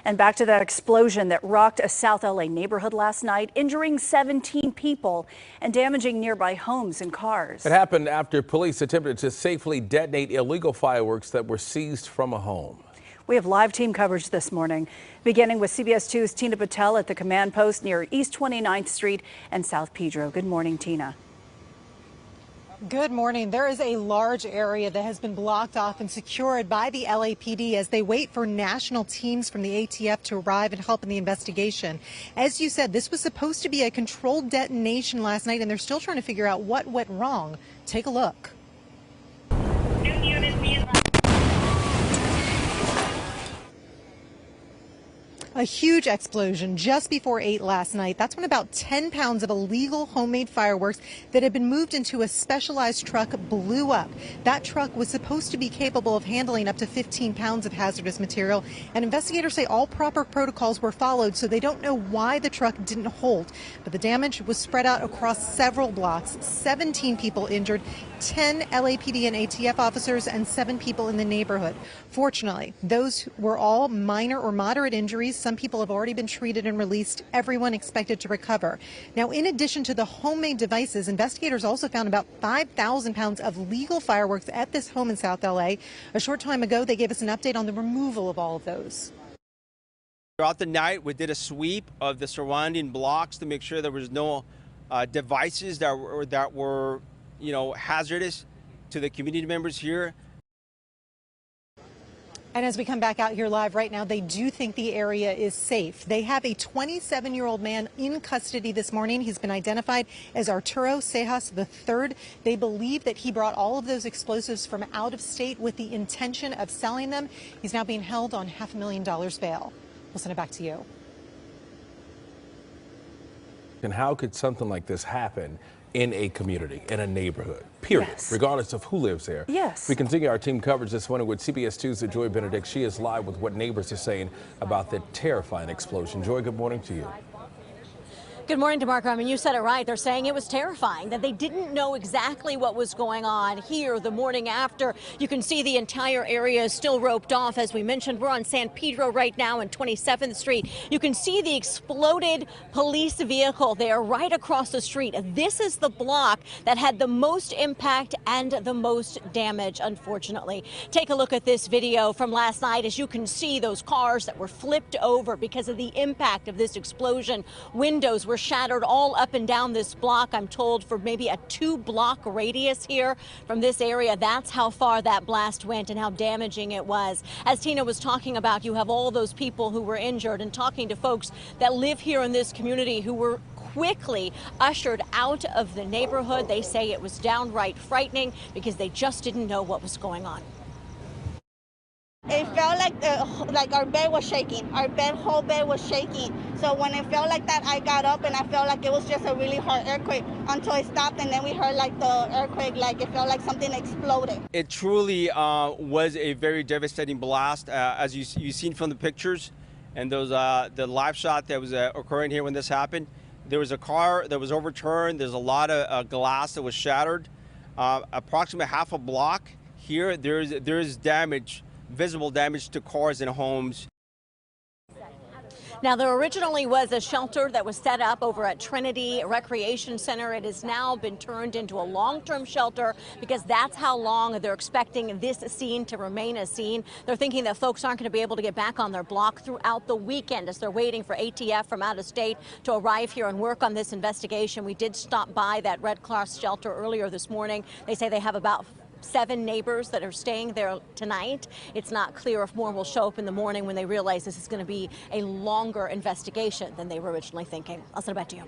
And back to that explosion that rocked a South LA neighborhood last night, injuring 17 people and damaging nearby homes and cars. It happened after police attempted to safely detonate illegal fireworks that were seized from a home. We have live team coverage this morning, beginning with CBS 2's Tina Patel at the command post near East 29th Street and South Pedro. Good morning, Tina. Good morning. There is a large area that has been blocked off and secured by the LAPD as they wait for national teams from the ATF to arrive and help in the investigation. As you said, this was supposed to be a controlled detonation last night, and they're still trying to figure out what went wrong. Take a look. A huge explosion just before 8 last night. That's when about 10 pounds of illegal homemade fireworks that had been moved into a specialized truck blew up. That truck was supposed to be capable of handling up to 15 pounds of hazardous material, and investigators say all proper protocols were followed, so they don't know why the truck didn't hold. But the damage was spread out across several blocks. 17 people injured, 10 LAPD and ATF officers, and 7 people in the neighborhood. Fortunately, those were all minor or moderate injuries. Some people have already been treated and released. Everyone expected to recover. Now, in addition to the homemade devices, investigators also found about 5,000 pounds of legal fireworks at this home in South LA. A short time ago, they gave us an update on the removal of all of those. Throughout the night, we did a sweep of the surrounding blocks to make sure there was no devices that were hazardous to the community members here. And as we come back out here live right now, they do think the area is safe. They have a 27-year-old man in custody this morning. He's been identified as Arturo Cejas III. They believe that he brought all of those explosives from out of state with the intention of selling them. He's now being held on $500,000 bail. We'll send it back to you. And how could something like this happen in a community, in a neighborhood, period, Yes. regardless of who lives there? Yes. We continue our team coverage this morning with CBS 2's Joy Benedict. She is live with what neighbors are saying about the terrifying explosion. Joy, good morning to you. Good morning, DeMarco. I mean, you said it right. They're saying it was terrifying, that they didn't know exactly what was going on here the morning after. You can see the entire area is still roped off. As we mentioned, we're on San Pedro right now and 27th Street. You can see the exploded police vehicle there right across the street. This is the block that had the most impact and the most damage, unfortunately. Take a look at this video from last night. As you can see, those cars that were flipped over because of the impact of this explosion. Windows were shattered all up and down this block, I'm told, for maybe a 2-block radius here from this area. That's how far that blast went and how damaging it was. As Tina was talking about, you have all those people who were injured, and talking to folks that live here in this community who were quickly ushered out of the neighborhood. They say it was downright frightening because they just didn't know what was going on. It felt like our bed was shaking. Our whole bed was shaking. So when it felt like that, I got up and I felt like it was just a really hard earthquake until it stopped, and then we heard like the earthquake, like it felt like something exploded. It truly was a very devastating blast, as you've seen from the pictures and those the live shot that was occurring here when this happened. There was a car that was overturned. There's a lot of glass that was shattered. Approximately half a block here, there is damage. Visible damage to cars and homes. Now, there originally was a shelter that was set up over at Trinity Recreation Center. It has now been turned into a long-term shelter because that's how long they're expecting this scene to remain a scene. They're thinking that folks aren't going to be able to get back on their block throughout the weekend as they're waiting for ATF from out of state to arrive here and work on this investigation. We did stop by that Red Cross shelter earlier this morning. They say they have about 7 neighbors that are staying there tonight. It's not clear if more will show up in the morning when they realize this is going to be a longer investigation than they were originally thinking. I'll send it back to you.